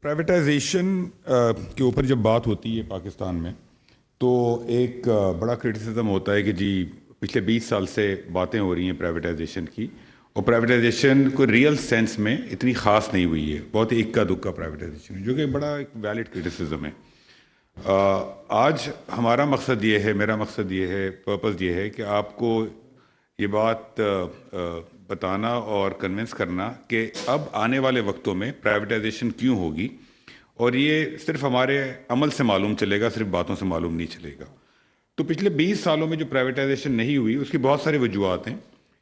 Privatisation کے اوپر جب بات ہوتی ہے پاکستان میں تو ایک بڑا کرٹیسزم ہوتا ہے کہ جی پچھلے 20 سال سے باتیں ہو رہی ہیں پرائیویٹائزیشن کی، اور پرائیویٹائزیشن کوئی ریئل سینس میں اتنی خاص نہیں ہوئی ہے، بہت ہی اکا دکا پرائیویٹائزیشن ہے، جو کہ بڑا ایک ویلڈ کرٹیسزم ہے۔ آج ہمارا مقصد یہ ہے، میرا مقصد یہ ہے، پرپز یہ ہے کہ آپ کو یہ بات بتانا اور کنونس کرنا کہ اب آنے والے وقتوں میں پرائیویٹائزیشن کیوں ہوگی، اور یہ صرف ہمارے عمل سے معلوم چلے گا، صرف باتوں سے معلوم نہیں چلے گا۔ تو پچھلے 20 سالوں میں جو پرائیویٹائزیشن نہیں ہوئی اس کی بہت ساری وجوہات ہیں،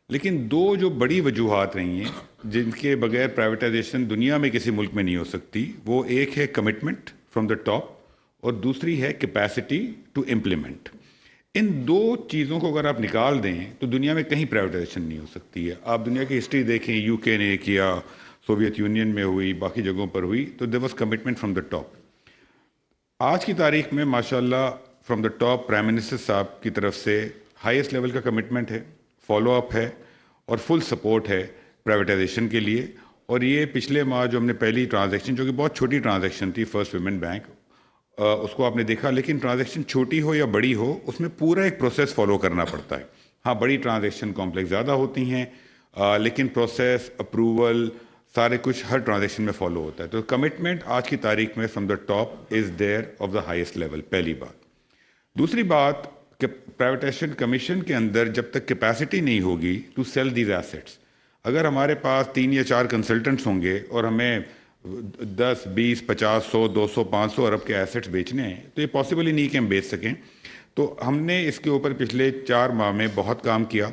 لیکن دو جو بڑی وجوہات رہی ہیں جن کے بغیر پرائیویٹائزیشن دنیا میں کسی ملک میں نہیں ہو سکتی، وہ ایک ہے کمٹمنٹ فرام دا ٹاپ، اور دوسری ہے کیپیسٹی ٹو امپلیمنٹ۔ ان دو چیزوں کو اگر آپ نکال دیں تو دنیا میں کہیں پرائیویٹائزیشن نہیں ہو سکتی ہے۔ آپ دنیا کی ہسٹری دیکھیں، یو کے نے کیا، سوویت یونین میں ہوئی، باقی جگہوں پر ہوئی، تو there was commitment from the top. آج کی تاریخ میں ماشاءاللہ from the top prime minister صاحب کی طرف سے ہائیسٹ لیول کا کمٹمنٹ ہے، فالو اپ ہے، اور فل سپورٹ ہے پرائیویٹائزیشن کے لیے۔ اور یہ پچھلے ماہ جو ہم نے پہلی ٹرانزیکشن، جو کہ بہت چھوٹی ٹرانزیکشن تھی، فرسٹ ویمن بینک، اس کو آپ نے دیکھا، لیکن ٹرانزیکشن چھوٹی ہو یا بڑی ہو اس میں پورا ایک پروسیس فالو کرنا پڑتا ہے۔ ہاں، بڑی ٹرانزیکشن کمپلیکس زیادہ ہوتی ہیں، لیکن پروسیس، اپروول، سارے کچھ ہر ٹرانزیکشن میں فالو ہوتا ہے۔ تو کمٹمنٹ آج کی تاریخ میں from the top is there of the highest level, پہلی بات۔ دوسری بات کہ پرائیویٹائزیشن کمیشن کے اندر جب تک کیپیسٹی نہیں ہوگی ٹو سیل دیز ایسیٹس، اگر ہمارے پاس 3 یا 4 کنسلٹنٹس ہوں گے اور ہمیں 10، 20، 50، 100، 200، 500 ارب کے ایسیٹس بیچنے ہیں تو یہ پاسبل ہی نہیں کہ ہم بیچ سکیں۔ تو ہم نے اس کے اوپر پچھلے 4 ماہ میں بہت کام کیا۔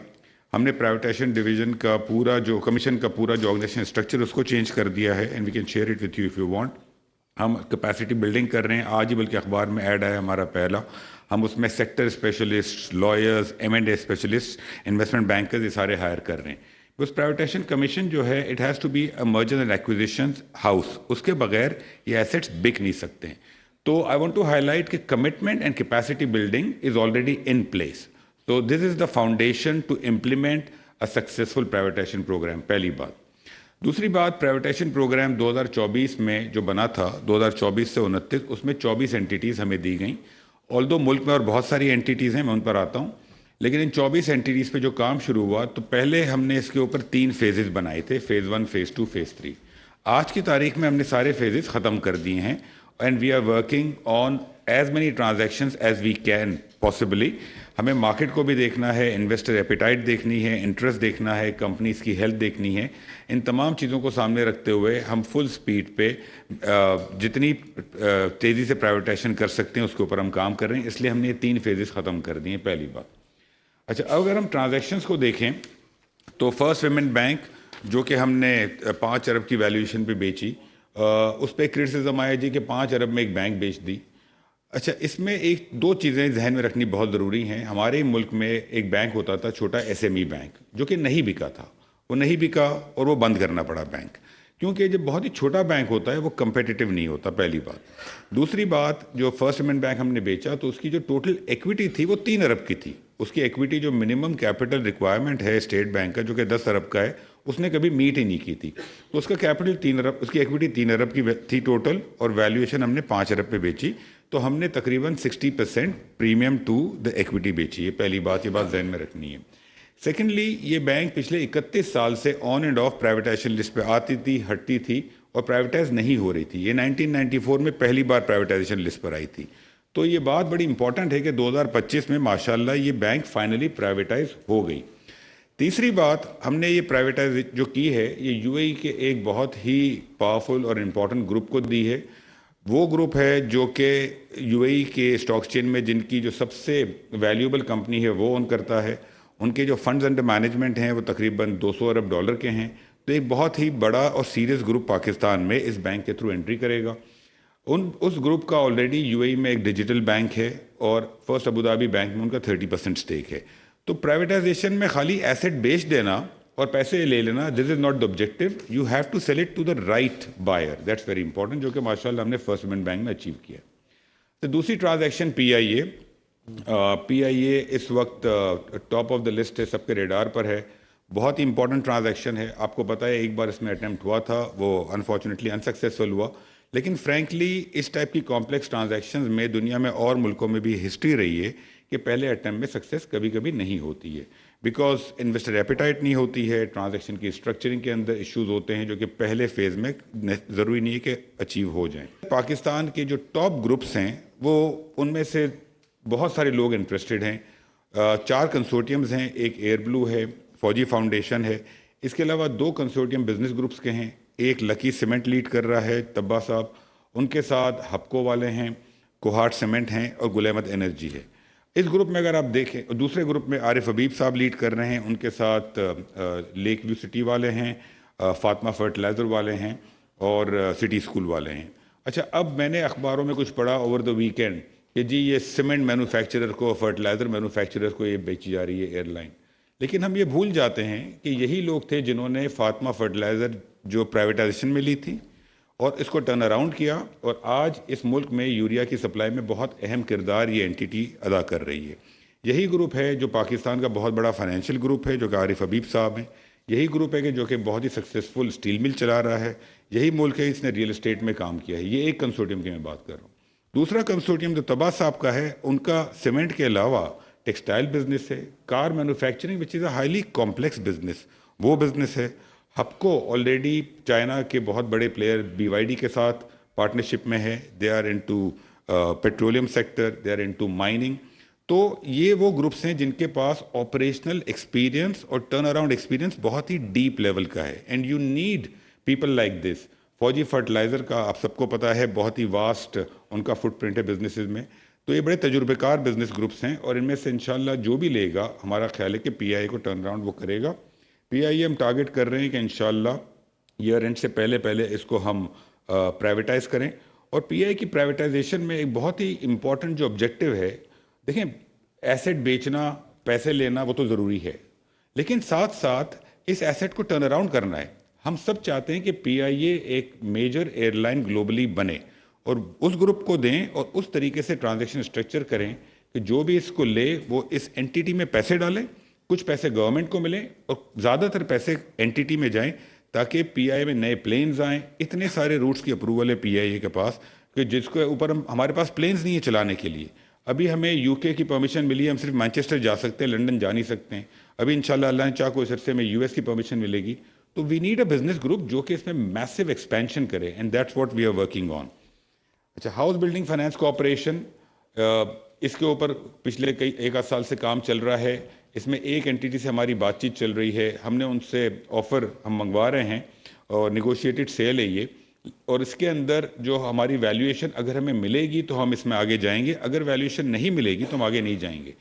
ہم نے پرائیویٹائزیشن ڈویژن کا پورا جو کمیشن کا پورا جو آرگنائزیشن اسٹرکچر اس کو چینج کر دیا ہے، and we can share it with you if you want. ہم کیپیسٹی بلڈنگ کر رہے ہیں، آج ہی بلکہ اخبار میں ایڈ آیا ہمارا پہلا۔ ہم اس میں sector specialist, lawyers, M&A specialist, investment bankers, یہ سارے ہائر کر رہے ہیں۔ بس پرائیویٹائزیشن کمیشن جو ہے it has to be a merger and acquisition house, اس کے بغیر یہ ایسیٹس بک نہیں سکتے ہیں۔ تو آئی وانٹ ٹو ہائی لائٹ کہ commitment and capacity building is already in place, so this is the foundation to implement a successful privatization program، پہلی بات۔ دوسری بات، پرائیویٹائزیشن پروگرام 2024 میں جو بنا تھا، 2024 سے 29، اس میں 24 اینٹیٹیز ہمیں دی گئیں۔ آلدو ملک میں اور بہت ساری اینٹیٹیز ہیں، میں ان پر آتا ہوں، لیکن ان 24 اینٹیٹیز پہ جو کام شروع ہوا تو پہلے ہم نے اس کے اوپر 3 فیزز بنائے تھے، فیز 1، فیز 2، فیز 3۔ آج کی تاریخ میں ہم نے سارے فیزز ختم کر دیے ہیں، and we are working on as many transactions as we can possibly. ہمیں مارکیٹ کو بھی دیکھنا ہے، انویسٹر ایپیٹائٹ دیکھنی ہے، انٹرسٹ دیکھنا ہے، کمپنیز کی ہیلتھ دیکھنی ہے۔ ان تمام چیزوں کو سامنے رکھتے ہوئے ہم فل سپیڈ پہ جتنی تیزی سے پرائیویٹائزیشن کر سکتے ہیں اس کے اوپر ہم کام کر رہے ہیں، اس لیے ہم نے یہ 3 فیزز ختم کر دیے ہیں، پہلی بات۔ اچھا، اب اگر ہم ٹرانزیکشنز کو دیکھیں تو فرسٹ ویمن بینک جو کہ ہم نے 5 ارب کی ویلیویشن پہ بیچی، اس پہ کرٹیسزم آیا جی کہ 5 ارب میں ایک بینک بیچ دی۔ اچھا، اس میں 2 چیزیں ذہن میں رکھنی بہت ضروری ہیں۔ ہمارے ملک میں ایک بینک ہوتا تھا، چھوٹا SME بینک، جو کہ نہیں بکا تھا، وہ نہیں بکا اور وہ بند کرنا پڑا بینک، کیونکہ جب بہت ہی چھوٹا بینک ہوتا ہے وہ کمپیٹیٹیو نہیں ہوتا، پہلی بات۔ دوسری بات، جو فرسٹ ویمن بینک ہم نے بیچا تو اس کی جو ٹوٹل ایکویٹی تھی وہ 3 ارب کی تھی۔ اس کی ایکویٹی جو منیمم کیپٹل ریکوائرمنٹ ہے اسٹیٹ بینک کا، جو کہ 10 ارب کا ہے، اس نے کبھی میٹ ہی نہیں کی تھی۔ تو اس کا کیپٹل 3 ارب، اس کی ایکویٹی 3 ارب کی تھی ٹوٹل، اور ویلیویشن ہم نے 5 ارب پہ بیچی، تو ہم نے تقریباً 60% پریمیم ٹو دا ایکویٹی بیچی ہے، پہلی بات، یہ بات ذہن میں رکھنی ہے۔ سیکنڈلی، یہ بینک پچھلے 31 سال سے on and off privatisation list پہ آتی تھی، ہٹتی تھی، اور پرائیویٹائز نہیں ہو رہی تھی۔ یہ 1994 میں پہلی بار پرائیویٹائزیشن لسٹ پر آئی تھی۔ تو یہ بات بڑی امپورٹنٹ ہے کہ 2025 میں ماشاءاللہ یہ بینک فائنلی پرائیویٹائز ہو گئی۔ تیسری بات، ہم نے یہ پرائیویٹائز جو کی ہے یہ UAE کے ایک بہت ہی پاورفل اور امپورٹنٹ گروپ کو دی ہے۔ وہ گروپ ہے جو کہ UAE کے اسٹاک چین میں جن کی جو سب سے ویلیوبل کمپنی ہے وہ اون کرتا ہے۔ ان کے جو فنڈز انڈر مینجمنٹ ہیں وہ تقریباً 200 ارب ڈالر کے ہیں۔ تو ایک بہت ہی بڑا اور سیریس گروپ پاکستان میں اس بینک کے تھرو انٹری کرے گا۔ اس گروپ کا آلریڈی UAE میں ایک ڈیجیٹل بینک ہے، اور فرسٹ ابوظہبی بینک میں ان کا 30% اسٹیک ہے۔ تو پرائیویٹائزیشن میں خالی ایسیٹ بیچ دینا اور پیسے لے لینا، this is not the objective, you have to sell it to the right buyer, that's very important, جو کہ ماشاءاللہ ہم نے فرسٹ ویمن بینک میں اچیو کیا۔ تو دوسری ٹرانزیکشن PIA اس وقت ٹاپ آف دا لسٹ ہے، سب کے ریڈار پر ہے، بہت ہی امپورٹنٹ ٹرانزیکشن ہے۔ آپ کو پتہ ہے ایک بار اس میں اٹیمپٹ ہوا تھا، وہ انفارچونیٹلی انسکسیسفل ہوا، لیکن فرینکلی اس ٹائپ کی کمپلیکس ٹرانزیکشنز میں دنیا میں اور ملکوں میں بھی ہسٹری رہی ہے کہ پہلے اٹیمپٹ میں سکسیس کبھی کبھی نہیں ہوتی ہے، بیکاز انویسٹر ایپیٹائٹ نہیں ہوتی ہے، ٹرانزیکشن کی اسٹرکچرنگ کے اندر ایشوز ہوتے ہیں جو کہ پہلے فیز میں ضروری نہیں ہے کہ اچیو ہو جائیں۔ پاکستان کے جو ٹاپ گروپس ہیں وہ ان میں سے بہت سارے لوگ انٹرسٹڈ ہیں، 4 کنسورٹیمز ہیں، ایک ایئر بلو ہے، فوجی فاؤنڈیشن ہے، اس کے علاوہ 2 کنسورٹیم بزنس گروپس کے ہیں، ایک لکی سیمنٹ لیڈ کر رہا ہے طبا صاحب، ان کے ساتھ ہپکو والے ہیں، کوہاٹ سیمنٹ ہیں اور گل احمد انرجی ہے۔ اس گروپ میں اگر آپ دیکھیں، دوسرے گروپ میں عارف حبیب صاحب لیڈ کر رہے ہیں، ان کے ساتھ لیک ویو سٹی والے ہیں، فاطمہ فرٹیلائزر والے ہیں اور سٹی اسکول والے ہیں۔ اچھا، اب میں نے اخباروں میں کچھ پڑھا اوور دا ویکینڈ کہ جی یہ سیمنٹ مینوفیکچرر کو، فرٹیلائزر مینوفیکچرر کو یہ بیچی جا رہی ہے ایئر لائن، لیکن ہم یہ بھول جاتے ہیں کہ یہی لوگ تھے جنہوں نے فاطمہ فرٹیلائزر جو پرائیویٹائزیشن میں لی تھی اور اس کو ٹرن اراؤنڈ کیا، اور آج اس ملک میں یوریا کی سپلائی میں بہت اہم کردار یہ اینٹیٹی ادا کر رہی ہے۔ یہی گروپ ہے جو پاکستان کا بہت بڑا فائنینشیل گروپ ہے، جو کہ عارف حبیب صاحب ہیں۔ یہی گروپ ہے کہ جو کہ بہت ہی سکسیسفل اسٹیل مل چلا رہا ہے۔ یہی ملک ہے اس نے ریئل اسٹیٹ میں کام کیا ہے۔ یہ ایک کنسورٹیم کی میں بات کر رہا ہوں۔ دوسرا کنسورٹیم جو طبا صاحب کا ہے، ان کا سیمنٹ کے علاوہ ٹیکسٹائل بزنس ہے، car manufacturing which is a highly complex business, وہ بزنس ہے۔ ہپکو آلریڈی چائنا کے بہت بڑے پلیئر بی وائی ڈی کے ساتھ پارٹنرشپ میں ہے، they are into petroleum sector, they are into mining. تو یہ وہ گروپس ہیں جن کے پاس آپریشنل ایکسپیرینس اور ٹرن اراؤنڈ ایکسپیرینس بہت ہی ڈیپ لیول کا ہے، and you need people like this. Fauji fertilizer کا آپ سب کو پتہ ہے، بہت ہی واسٹ ان کا فٹ پرنٹ ہے بزنسز میں۔ تو یہ بڑے تجربے کار بزنس گروپس ہیں، اور ان میں سے انشاءاللہ جو بھی لے گا، ہمارا خیال ہے کہ پی آئی کو ٹرن اراؤنڈ وہ کرے گا۔ پی آئی ہم ٹارگٹ کر رہے ہیں کہ انشاءاللہ ایئر اینڈ سے پہلے اس کو ہم پرائیویٹائز کریں، اور پی آئی کی پرائیویٹائزیشن میں ایک بہت ہی امپورٹنٹ جو آبجیکٹیو ہے، دیکھیں ایسیٹ بیچنا، پیسے لینا وہ تو ضروری ہے، لیکن ساتھ ساتھ اس ایسیٹ کو ٹرن اراؤنڈ کرنا ہے۔ ہم سب چاہتے ہیں کہ پی آئی اے ایک میجر ایئر لائن گلوبلی بنے، اور اس گروپ کو دیں اور اس طریقے سے ٹرانزیکشن اسٹرکچر کریں کہ جو بھی اس کو لے وہ اس اینٹیٹی میں پیسے ڈالیں، کچھ پیسے گورنمنٹ کو ملیں اور زیادہ تر پیسے اینٹیٹی میں جائیں، تاکہ پی آئی میں نئے پلینز آئیں۔ اتنے سارے روٹس کی اپروول ہے پی آئی اے کے پاس کہ جس کے اوپر ہمارے پاس پلینز نہیں ہیں چلانے کے لیے۔ ابھی ہمیں یو کے کی پرمیشن ملی ہے، ہم صرف مانچسٹر جا سکتے ہیں، لنڈن جا نہیں سکتے ہیں۔ ابھی انشاءاللہ اللہ نے چاہ کو اس عرصے میں یو ایس کی پرمیشن ملے گی۔ تو we need a business group جو کہ اس میں میسو ایکسپینشن کرے، and that's what we are working on. اچھا، ہاؤس بلڈنگ فائنانس کارپوریشن، اس کے اوپر پچھلے ایک آدھ سال سے کام چل رہا ہے۔ اس میں ایک اینٹیٹی سے ہماری بات چیت چل رہی ہے، ہم نے ان سے آفر ہم منگوا رہے ہیں، اور نیگوشیٹڈ سیل ہے یہ، اور اس کے اندر جو ہماری ویلیویشن اگر ہمیں ملے گی تو ہم اس میں آگے جائیں گے، اگر ویلیویشن نہیں ملے گی تو ہم آگے نہیں جائیں گے۔